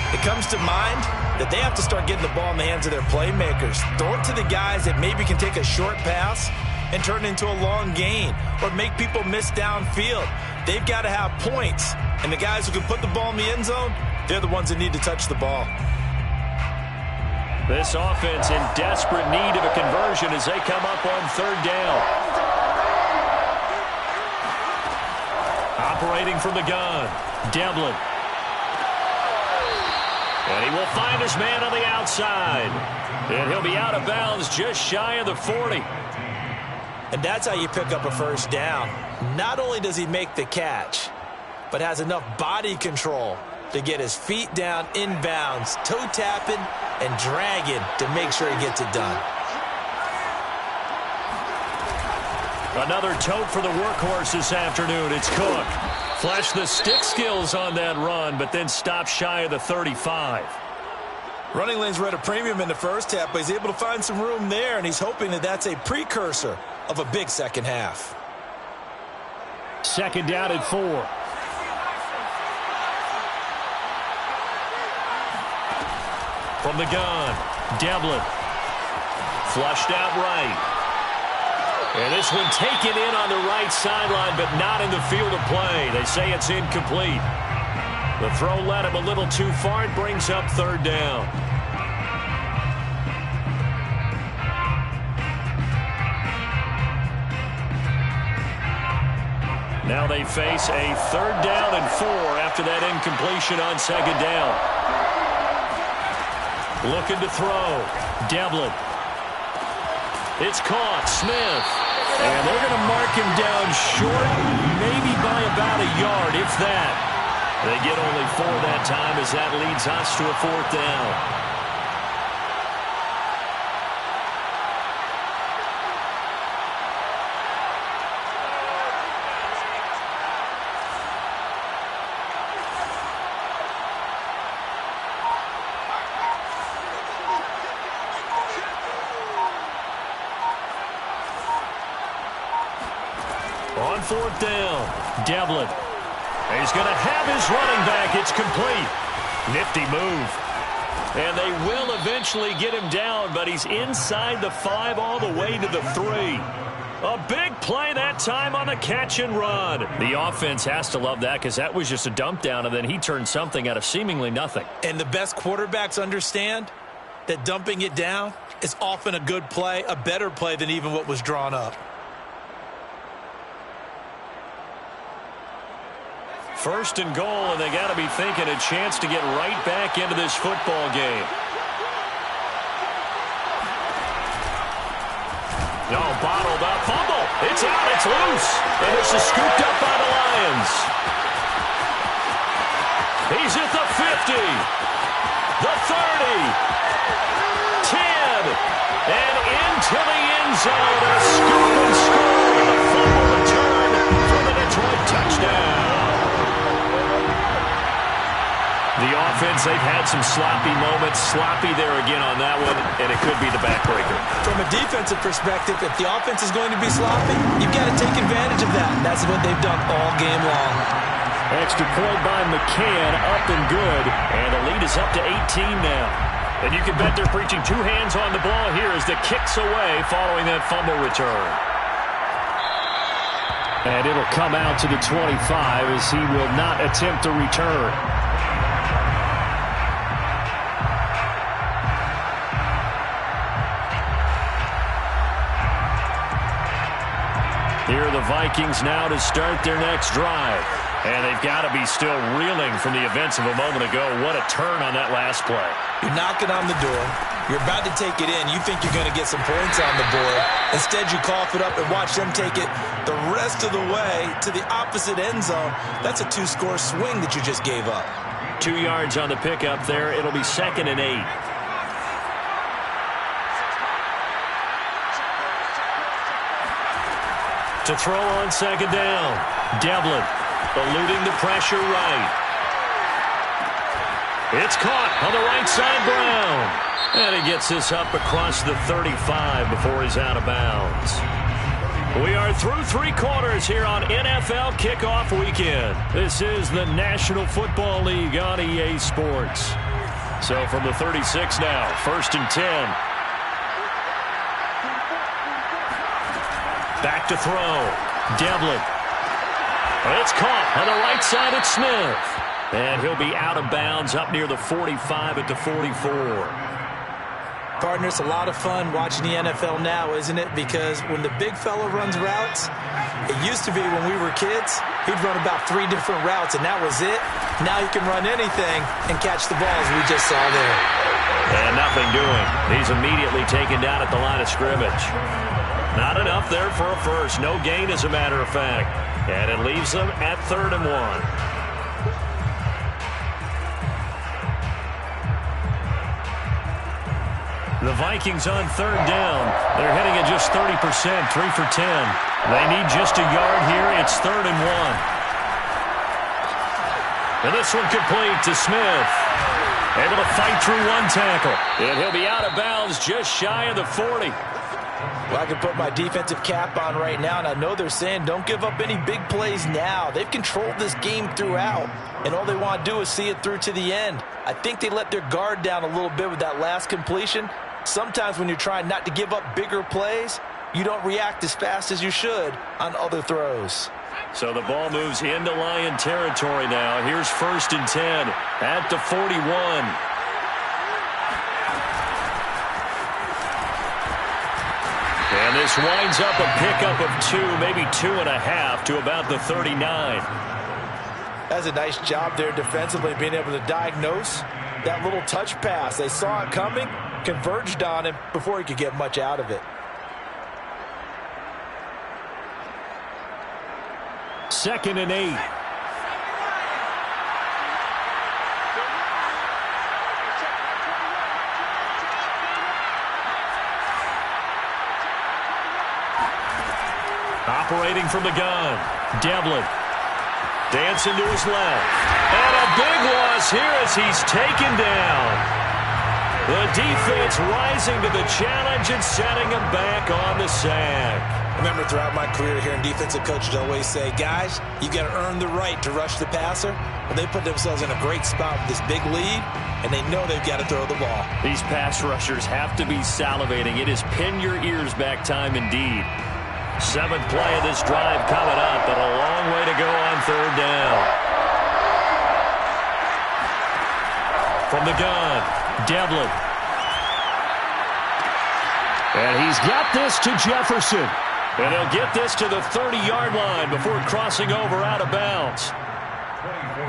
it comes to mind that they have to start getting the ball in the hands of their playmakers. Throw it to the guys that maybe can take a short pass and turn it into a long gain or make people miss downfield. They've got to have points, and the guys who can put the ball in the end zone, they're the ones that need to touch the ball. This offense in desperate need of a conversion as they come up on 3rd down. Operating from the gun, Devlin. And he will find his man on the outside. And he'll be out of bounds just shy of the 40. And that's how you pick up a 1st down. Not only does he make the catch, but has enough body control to get his feet down inbounds, toe tapping and dragging to make sure he gets it done. Another tote for the workhorse this afternoon. It's Cook. Flashed the stick skills on that run, but then stopped shy of the 35. Running lanes were at a premium in the first half, but he's able to find some room there, and he's hoping that that's a precursor of a big second half. Second down and 4. From the gun, Devlin. Flushed out right. And this one taken in on the right sideline, but not in the field of play. They say it's incomplete. The throw led him a little too far. It brings up third down. Now they face a third down and 4 after that incompletion on second down. Looking to throw. Devlin. It's caught. Smith. And they're going to mark him down short, maybe by about a yard, if that. They get only 4 that time as that leads us to a fourth down. On fourth down, Devlin. He's going to have his running back. It's complete. Nifty move. And they will eventually get him down, but he's inside the 5 all the way to the 3. A big play that time on the catch and run. The offense has to love that because that was just a dump down, and then he turned something out of seemingly nothing. And the best quarterbacks understand that dumping it down is often a good play, a better play than even what was drawn up. First and goal, and they got to be thinking a chance to get right back into this football game. No, bottled up. Fumble. It's out. It's loose. And this is scooped up by the Lions. He's at the 50. The 30. 10. And into the end zone. A scoop and score. A fumble return for the Detroit touchdown. The offense, they've had some sloppy moments. Sloppy there again on that one, and it could be the backbreaker. From a defensive perspective, if the offense is going to be sloppy, you've got to take advantage of that. That's what they've done all game long. Extra point by McCann, up and good. And the lead is up to 18 now. And you can bet they're preaching 2 hands on the ball here as the kick's away following that fumble return. And it'll come out to the 25 as he will not attempt to return. Here are the Vikings now to start their next drive. And they've got to be still reeling from the events of a moment ago. What a turn on that last play. You're knocking on the door. You're about to take it in. You think you're going to get some points on the board. Instead, you cough it up and watch them take it the rest of the way to the opposite end zone. That's a 2-score swing that you just gave up. 2 yards on the pickup there. It'll be 2nd and 8. To throw on second down. Devlin eluding the pressure right. It's caught on the right side, Brown. And he gets this up across the 35 before he's out of bounds. We are through 3 quarters here on NFL Kickoff Weekend. This is the National Football League on EA Sports. So from the 36 now, 1st and 10. Back to throw. Devlin. It's caught on the right side at Smith. And he'll be out of bounds up near the 45 at the 44. Partner, it's a lot of fun watching the NFL now, isn't it? Because when the big fella runs routes, it used to be when we were kids, he'd run about 3 different routes, and that was it. Now he can run anything and catch the ball, as we just saw there. And nothing doing. He's immediately taken down at the line of scrimmage. Not enough there for a first. No gain, as a matter of fact. And it leaves them at 3rd and 1. The Vikings on 3rd down. They're hitting at just 30%, 3 for 10. They need just a yard here. It's 3rd and 1. And this one complete to Smith. Able to fight through one tackle. And he'll be out of bounds just shy of the 40. Well, I can put my defensive cap on right now, and I know they're saying don't give up any big plays now. They've controlled this game throughout, and all they want to do is see it through to the end. I think they let their guard down a little bit with that last completion. Sometimes when you're trying not to give up bigger plays, you don't react as fast as you should on other throws. So the ball moves into Lion territory now. Here's 1st and 10 at the 41. And this winds up a pickup of 2, maybe 2.5 to about the 39. That's a nice job there defensively, being able to diagnose that little touch pass. They saw it coming, converged on him before he could get much out of it. 2nd and 8. Operating from the gun, Devlin. Dancing to his left. And a big loss here as he's taken down. The defense rising to the challenge and setting him back on the sack. Remember, throughout my career here in defensive coaches always say, guys, you got to earn the right to rush the passer. Well, they put themselves in a great spot with this big lead, and they know they've got to throw the ball. These pass rushers have to be salivating. It is pin your ears back time indeed. 7th play of this drive coming up, but a long way to go on 3rd down. From the gun, Devlin. And he's got this to Jefferson. And he'll get this to the 30-yard line before crossing over out of bounds.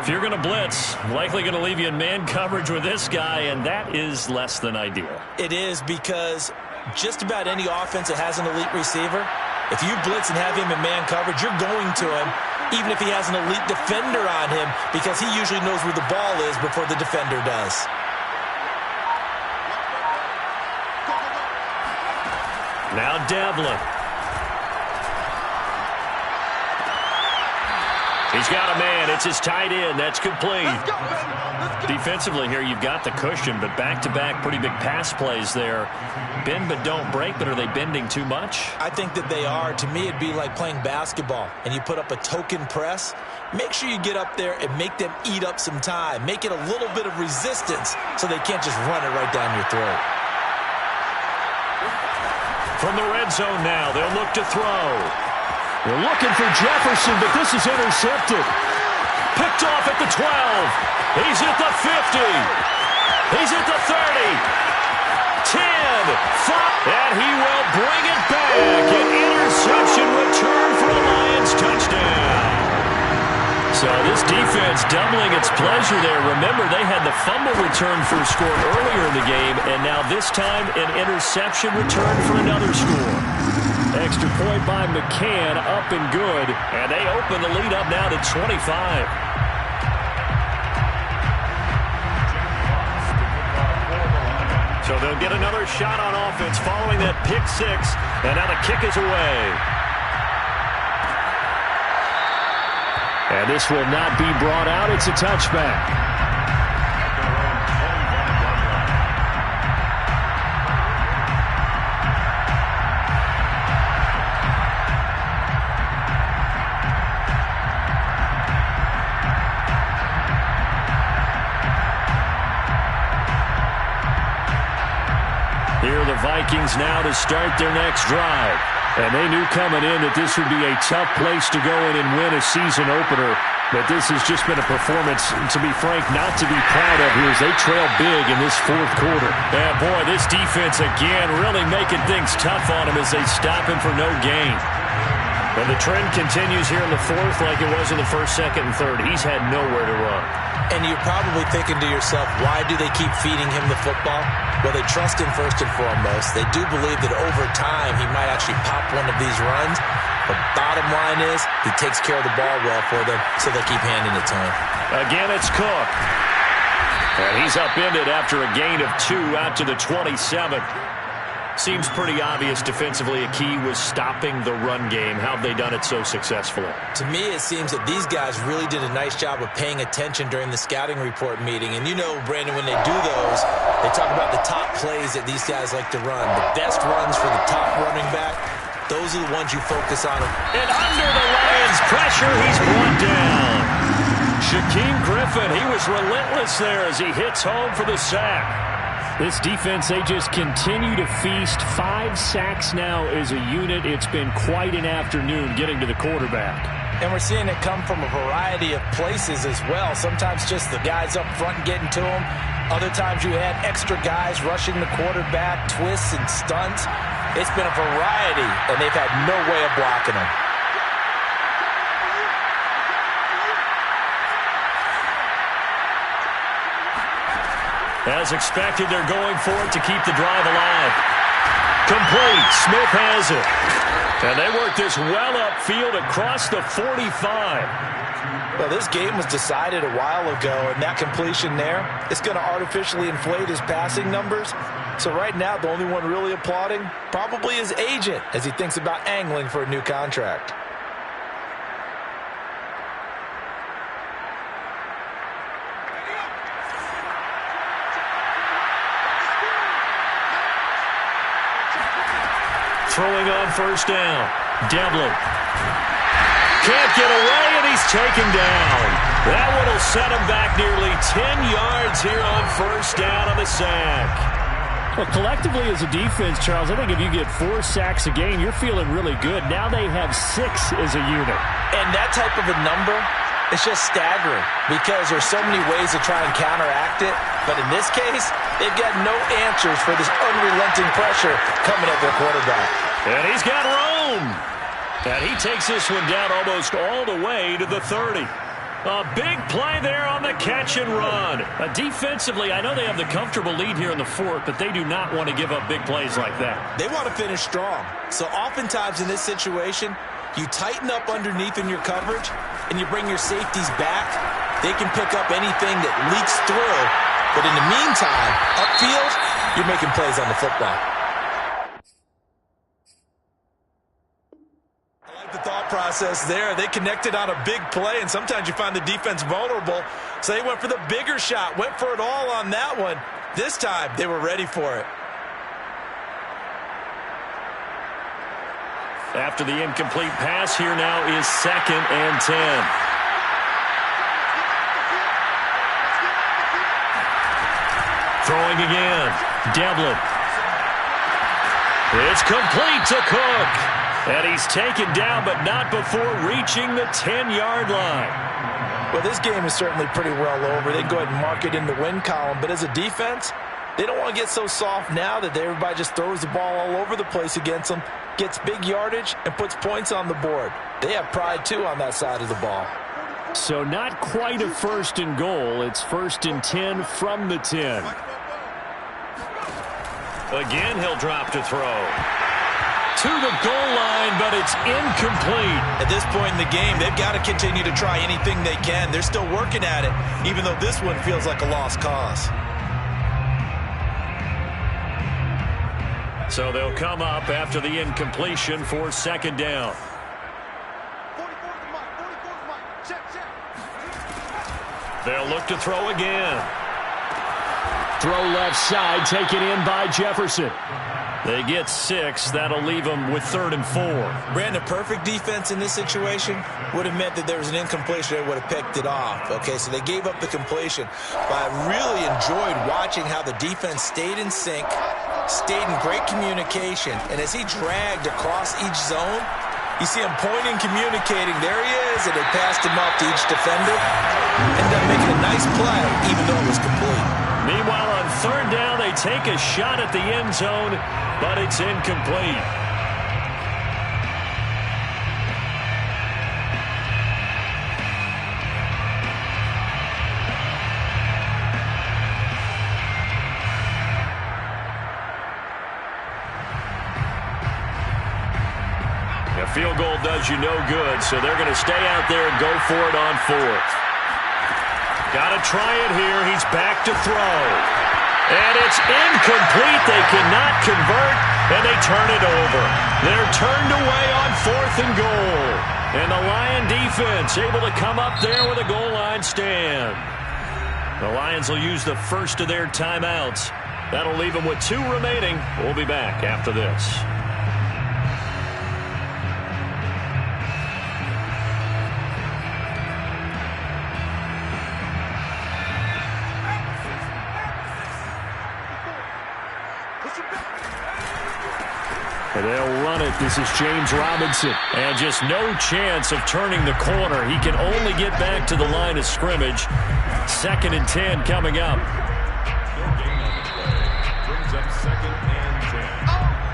If you're going to blitz, likely going to leave you in man coverage with this guy, and that is less than ideal. It is, because just about any offense that has an elite receiver, if you blitz and have him in man coverage, you're going to him, even if he has an elite defender on him, because he usually knows where the ball is before the defender does. Now Devlin. He's got a man. It's his tight end. That's complete. Defensively here, you've got the cushion, but back-to-back pretty big pass plays there. Bend but don't break, but are they bending too much? I think that they are. To me, it'd be like playing basketball, and you put up a token press. Make sure you get up there and make them eat up some time. Make it a little bit of resistance so they can't just run it right down your throat. From the red zone now, they'll look to throw. They're looking for Jefferson, but this is intercepted. Picked off at the 12. He's at the 50. He's at the 30. 10. 5. And he will bring it back. An interception return for a Lions touchdown. So this defense doubling its pleasure there. Remember, they had the fumble return for a score earlier in the game, and now this time an interception return for another score. Extra point by McCann, up and good, and they open the lead up now to 25. So they'll get another shot on offense following that pick 6, and now the kick is away. And this will not be brought out. It's a touchback. Here are the Vikings now to start their next drive. And they knew coming in that this would be a tough place to go in and win a season opener. But this has just been a performance, to be frank, not to be proud of here as they trail big in this 4th quarter. Yeah, boy, this defense again really making things tough on them as they stop him for no gain. And the trend continues here in the 4th like it was in the 1st, 2nd, and 3rd. He's had nowhere to run. And you're probably thinking to yourself, why do they keep feeding him the football? Well, they trust him first and foremost. They do believe that over time he might actually pop one of these runs. The bottom line is he takes care of the ball well for them, so they keep handing it to him. Again, it's Cook. And he's upended after a gain of 2 out to the 27. Seems pretty obvious defensively a key was stopping the run game. How have they done it so successfully? To me, it seems that these guys really did a nice job of paying attention during the scouting report meeting. And you know, Brandon, when they do those, they talk about the top plays that these guys like to run. The best runs for the top running back, those are the ones you focus on. And under the Lions' pressure, he's brought down. Shaquem Griffin, he was relentless there as he hits home for the sack. This defense, they just continue to feast. 5 sacks now as a unit. It's been quite an afternoon getting to the quarterback. And we're seeing it come from a variety of places as well. Sometimes just the guys up front and getting to him. Other times you had extra guys rushing the quarterback, twists and stunts. It's been a variety, and they've had no way of blocking him. As expected, they're going for it to keep the drive alive. Complete. Smith has it. And they work this well upfield across the 45. Well, this game was decided a while ago, and that completion there, it's going to artificially inflate his passing numbers. So right now, the only one really applauding probably his agent as he thinks about angling for a new contract. Throwing on first down. Devlin. Can't get away, and he's taken down. That one will set him back nearly 10 yards here on first down on the sack. Well, collectively as a defense, Charles, I think if you get 4 sacks a game, you're feeling really good. Now they have 6 as a unit. And that type of a number, it's just staggering because there's so many ways to try and counteract it. But in this case, they've got no answers for this unrelenting pressure coming at their quarterback. And he's got room. And he takes this one down almost all the way to the 30. A big play there on the catch and run. Defensively, I know they have the comfortable lead here in the 4th, but they do not want to give up big plays like that. They want to finish strong. So oftentimes in this situation, you tighten up underneath in your coverage, and you bring your safeties back. They can pick up anything that leaks through. But in the meantime, upfield, you're making plays on the football. The thought process there. They connected on a big play, and sometimes you find the defense vulnerable. So they went for the bigger shot, went for it all on that one. This time, they were ready for it. After the incomplete pass, here now is 2nd and 10. Throwing again. Devlin. It's complete to Cook. And he's taken down, but not before reaching the 10-yard line. Well, this game is certainly pretty well over. They can go ahead and mark it in the win column. But as a defense, they don't want to get so soft now that everybody just throws the ball all over the place against them, gets big yardage, and puts points on the board. They have pride, too, on that side of the ball. So not quite a 1st and goal. It's 1st and 10 from the 10. Again, he'll drop to throw. To the goal line, but it's incomplete. At this point in the game, they've got to continue to try anything they can. They're still working at it, even though this one feels like a lost cause. So they'll come up after the incompletion for 2nd down. They'll look to throw again. Throw left side, taken in by Jefferson. They get 6. That'll leave them with 3rd and 4. Brandon, perfect defense in this situation would have meant that there was an incompletion. They would have picked it off. Okay, so they gave up the completion. But I really enjoyed watching how the defense stayed in sync, stayed in great communication. And as he dragged across each zone, you see him pointing, communicating. There he is, and they passed him up to each defender. Ended up making a nice play, even though it was complete. Meanwhile, on 3rd down, they take a shot at the end zone, but it's incomplete. A field goal does you no good, so they're going to stay out there and go for it on 4th. Got to try it here. He's back to throw. And it's incomplete. They cannot convert. And they turn it over. They're turned away on 4th and goal. And the Lion defense able to come up there with a goal line stand. The Lions will use the first of their timeouts. That'll leave them with 2 remaining. We'll be back after this. And they'll run it. This is James Robinson. And just no chance of turning the corner. He can only get back to the line of scrimmage. 2nd and 10 coming up. No gain on the play. Brings up 2nd and 10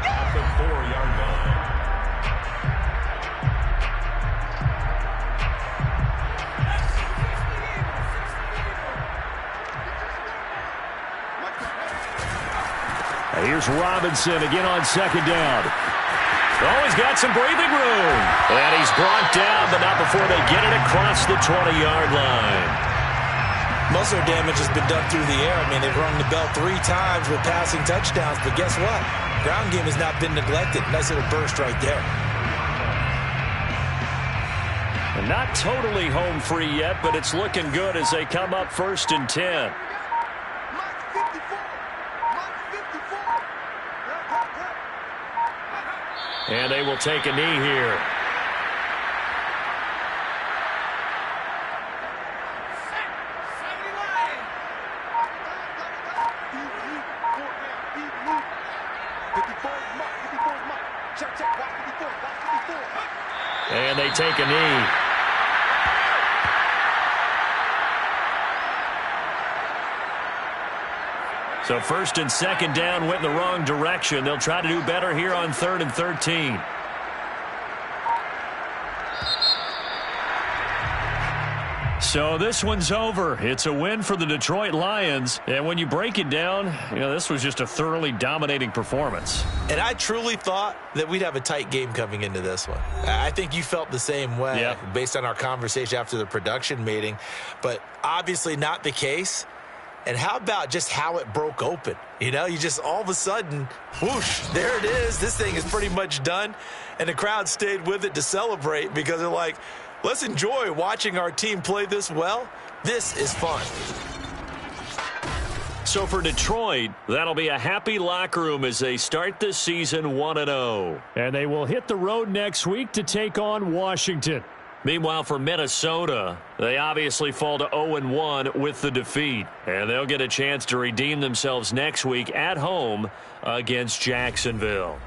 at the 4-yard line. And here's Robinson again on 2nd down. Oh, he's got some breathing room. And he's brought down, but not before they get it across the 20-yard line. Most of their damage has been done through the air. I mean, they've rung the bell 3 times with passing touchdowns, but guess what? Ground game has not been neglected. Nice little burst right there. And not totally home free yet, but it's looking good as they come up 1st and 10. And they will take a knee here. And they take a knee. So 1st and 2nd down went in the wrong direction. They'll try to do better here on 3rd and 13. So this one's over. It's a win for the Detroit Lions. And when you break it down, this was just a thoroughly dominating performance. And I truly thought that we'd have a tight game coming into this one. I think you felt the same way based on our conversation after the production meeting. But obviously not the case. And how about just how it broke open? You just all of a sudden, whoosh, there it is. This thing is pretty much done. And the crowd stayed with it to celebrate because they're like, let's enjoy watching our team play this well. This is fun. So for Detroit, that'll be a happy locker room as they start this season 1-0. And they will hit the road next week to take on Washington. Meanwhile, for Minnesota, they obviously fall to 0-1 with the defeat. And they'll get a chance to redeem themselves next week at home against Jacksonville.